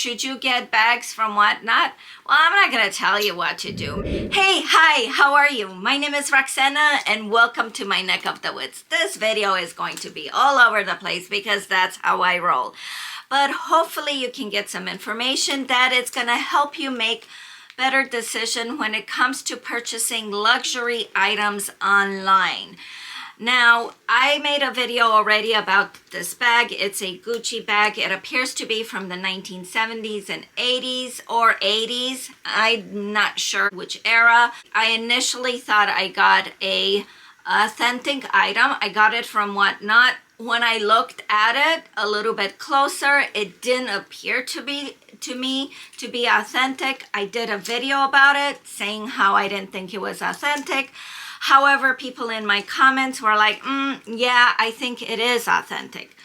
Should you get bags from whatnot? Well, I'm not gonna tell you what to do. Hey, hi, how are you? My name is Roxana and welcome to my neck of the woods. This video is going to be all over the place because that's how I roll. But hopefully you can get some information that it's gonna help you make better decision when it comes to purchasing luxury items online. Now, I made a video already about this bag. It's a Gucci bag. It appears to be from the 1970s and 80s or 80s. I'm not sure which era. I initially thought I got a authentic item. I got it from Whatnot. When I looked at it a little bit closer, it didn't appear to me to be authentic. I did a video about it saying how I didn't think it was authentic. However, people in my comments were like, yeah, I think it is authentic.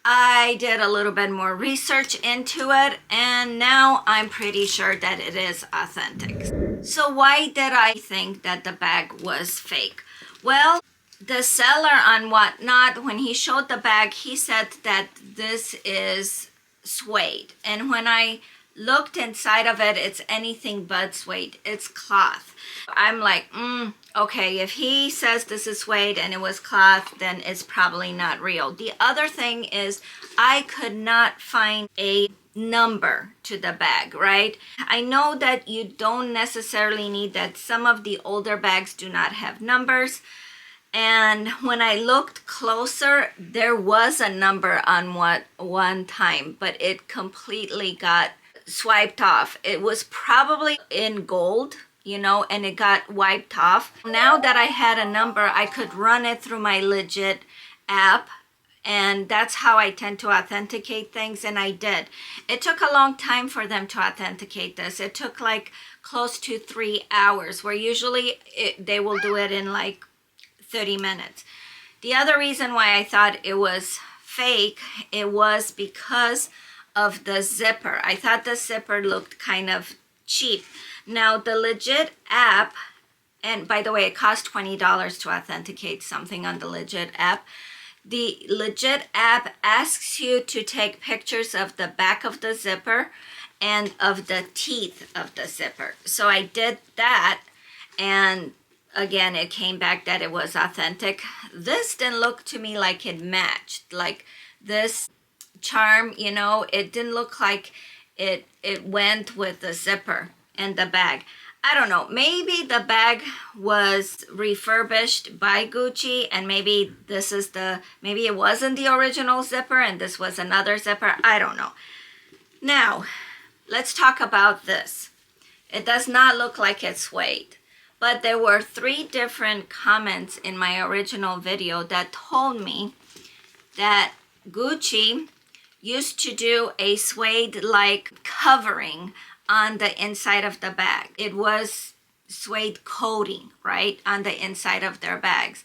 I did a little bit more research into it, and now I'm pretty sure that it is authentic. So why did I think that the bag was fake? Well, the seller on Whatnot, when he showed the bag, he said that this is suede. And when I looked inside of it, it's anything but suede. It's cloth. I'm like, okay, if he says this is suede and it was cloth, then it's probably not real. The other thing is I could not find a number to the bag, right? I know that you don't necessarily need that. Some of the older bags do not have numbers. And when I looked closer, there was a number on one time, but it completely got swiped off. It was probably in gold, you know, and it got wiped off. Now that I had a number, I could run it through my Legit app, and that's how I tend to authenticate things, and I did. It took a long time for them to authenticate this. It took like close to 3 hours, where usually they will do it in like 30 minutes. The other reason why I thought it was fake, it was because of the zipper. I thought the zipper looked kind of cheap. Now the Legit app, and by the way, it costs $20 to authenticate something on the Legit app. The Legit app asks you to take pictures of the back of the zipper and of the teeth of the zipper. So I did that, and again, it came back that it was authentic. This didn't look to me like it matched. Like this charm, you know, it didn't look like it went with the zipper and the bag. I don't know, maybe the bag was refurbished by Gucci, and maybe this is maybe it wasn't the original zipper and this was another zipper. I don't know. Now, let's talk about this. It does not look like it's suede. But there were 3 different comments in my original video that told me that Gucci used to do a suede-like covering on the inside of the bag. It was suede coating, right, on the inside of their bags.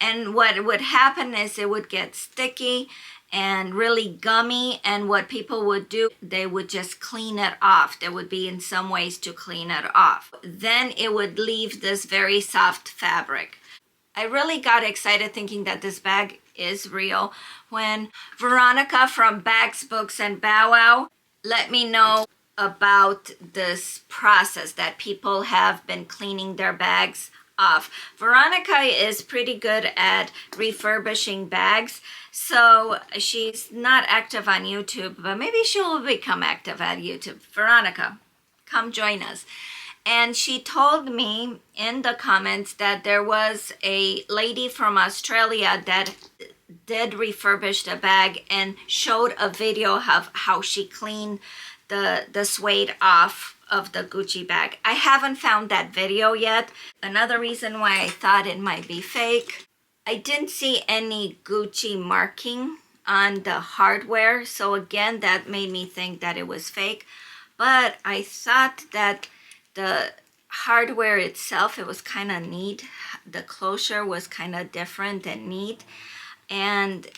And what would happen is it would get sticky and really gummy, and what people would do, they would just clean it off. There would be in some ways to clean it off. Then it would leave this very soft fabric. I really got excited thinking that this bag is real when Veronica from Bags, Books, and Bow Wow let me know about this process that people have been cleaning their bags off. Veronica is pretty good at refurbishing bags, so she's not active on YouTube, but maybe she will become active at YouTube. Veronica, come join us. And she told me in the comments that there was a lady from Australia that did refurbish the bag and showed a video of how she cleaned the suede off of the Gucci bag. I haven't found that video yet. Another reason why I thought it might be fake, I didn't see any Gucci marking on the hardware, so again that made me think that it was fake. But I thought that the hardware itself, it was kind of neat. The closure was kind of different and neat, and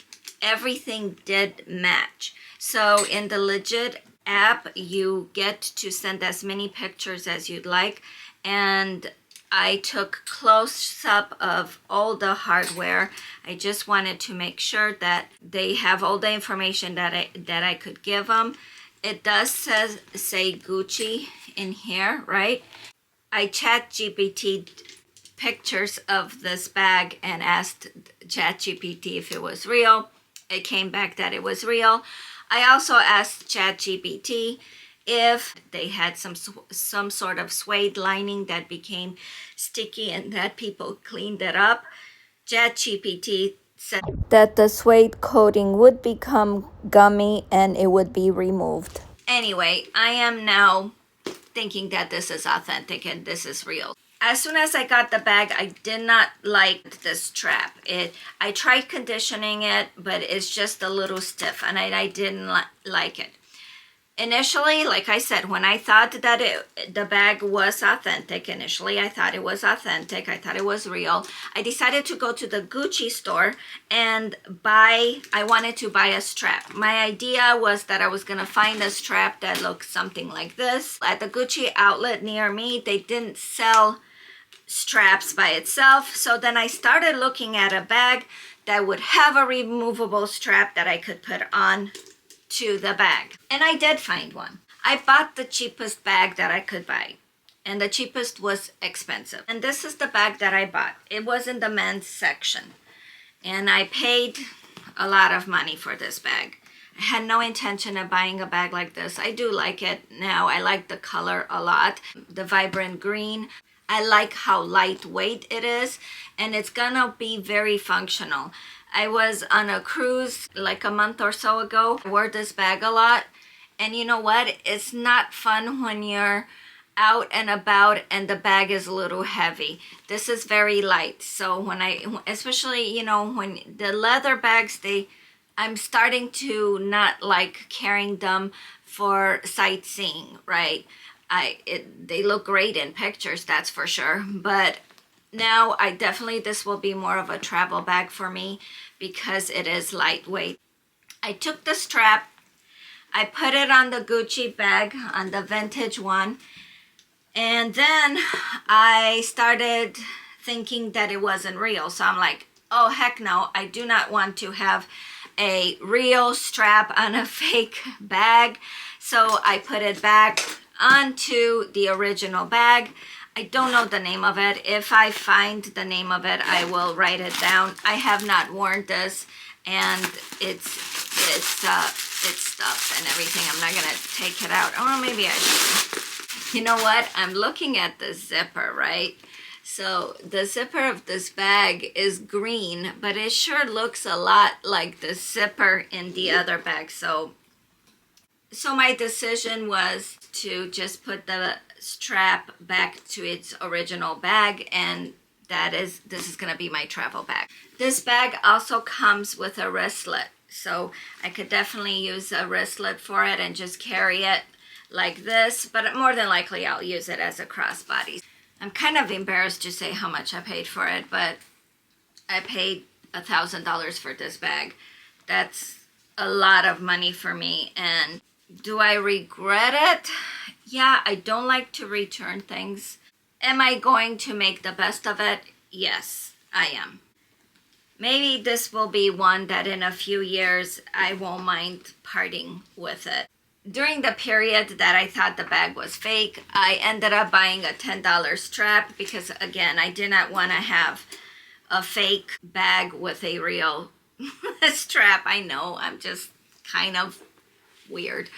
everything did match. So in the Legit app, you get to send as many pictures as you'd like, and I took close-up of all the hardware. I just wanted to make sure that they have all the information that I could give them. it does say Gucci in here, right? I ChatGPT pictures of this bag and asked ChatGPT if it was real. It came back that it was real. I also asked ChatGPT if they had some sort of suede lining that became sticky and that people cleaned it up. ChatGPT said that the suede coating would become gummy and it would be removed. Anyway, I am now thinking that this is authentic and this is real. As soon as I got the bag, I did not like this strap. I tried conditioning it, but it's just a little stiff and I didn't like it. Initially, like I said, when I thought that the bag was authentic, I thought it was authentic. I thought it was real. I decided to go to the Gucci store and I wanted to buy a strap. My idea was that I was going to find a strap that looked something like this. At the Gucci outlet near me, they didn't sell straps by itself. So then I started looking at a bag that would have a removable strap that I could put on to the bag. And I did find one. I bought the cheapest bag that I could buy. And the cheapest was expensive. And this is the bag that I bought. It was in the men's section. And I paid a lot of money for this bag. I had no intention of buying a bag like this. I do like it now. I like the color a lot. The vibrant green. I like how lightweight it is. And it's gonna be very functional. I was on a cruise like a month or so ago. I wore this bag a lot. And you know what? It's not fun when you're out and about and the bag is a little heavy. This is very light. So especially, when the leather bags, I'm starting to not like carrying them for sightseeing, right? They look great in pictures, that's for sure. But now this will be more of a travel bag for me because it is lightweight. I took the strap, I put it on the Gucci bag, on the vintage one, and then I started thinking that it wasn't real. So I'm like, oh heck no, I do not want to have a real strap on a fake bag. So I put it back onto the original bag. I don't know the name of it. If I find the name of it, I will write it down. I have not worn this, and it's stuffed and everything. I'm not gonna take it out. Oh, maybe I should. You know what? I'm looking at the zipper, right? So the zipper of this bag is green, but it sure looks a lot like the zipper in the other bag. So my decision was to just put the strap back to its original bag, and this is gonna be my travel bag. This bag also comes with a wristlet, so I could definitely use a wristlet for it and just carry it like this, but more than likely I'll use it as a crossbody. I'm kind of embarrassed to say how much I paid for it, but I paid $1,000 for this bag. That's a lot of money for me, and do I regret it? Yeah, I don't like to return things. Am I going to make the best of it? Yes, I am. Maybe this will be one that in a few years I won't mind parting with it. During the period that I thought the bag was fake, I ended up buying a $10 strap because, again, I did not want to have a fake bag with a real strap. I know, I'm just kind of weird.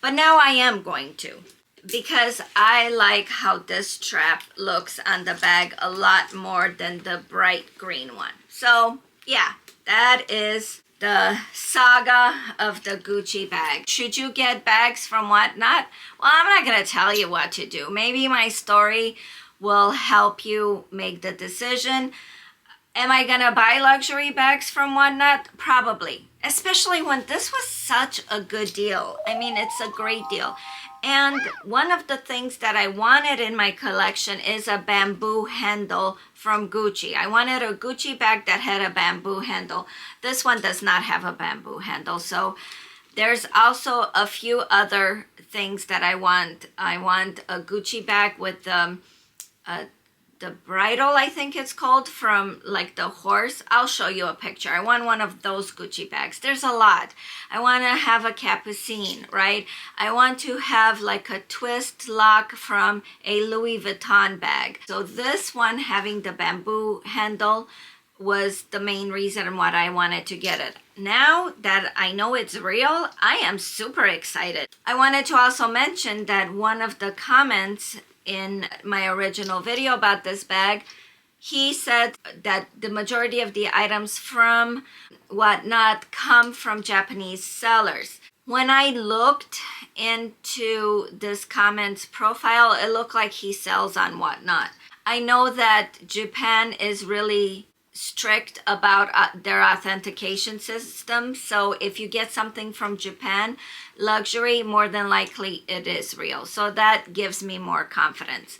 But now I am going to, because I like how this strap looks on the bag a lot more than the bright green one. So yeah, that is the saga of the Gucci bag. Should you get bags from Whatnot? Well, I'm not gonna tell you what to do. Maybe my story will help you make the decision. Am I gonna buy luxury bags from Whatnot? Probably. Especially when this was such a good deal. I mean, it's a great deal. And one of the things that I wanted in my collection is a bamboo handle from Gucci. I wanted a Gucci bag that had a bamboo handle. This one does not have a bamboo handle. So there's also a few other things that I want. I want a Gucci bag with the bridle, I think it's called, from like the horse. I'll show you a picture. I want one of those Gucci bags. There's a lot. I want to have a capucine, right? I want to have like a twist lock from a Louis Vuitton bag. So this one having the bamboo handle was the main reason why I wanted to get it. Now that I know it's real, I am super excited. I wanted to also mention that one of the comments in my original video about this bag, he said that the majority of the items from Whatnot come from Japanese sellers. When I looked into this comment's profile, it looked like he sells on Whatnot. I know that Japan is really strict about their authentication system, so if you get something from Japan, luxury, more than likely it is real. So that gives me more confidence.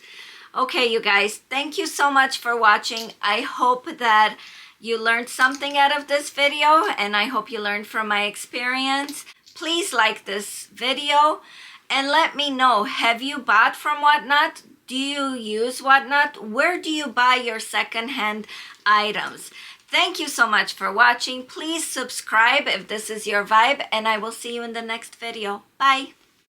Okay, you guys, thank you so much for watching. I hope that you learned something out of this video, and I hope you learned from my experience. Please like this video and let me know, have you bought from Whatnot? Do you use Whatnot? Where do you buy your secondhand items? Thank you so much for watching. Please subscribe if this is your vibe, and I will see you in the next video. Bye.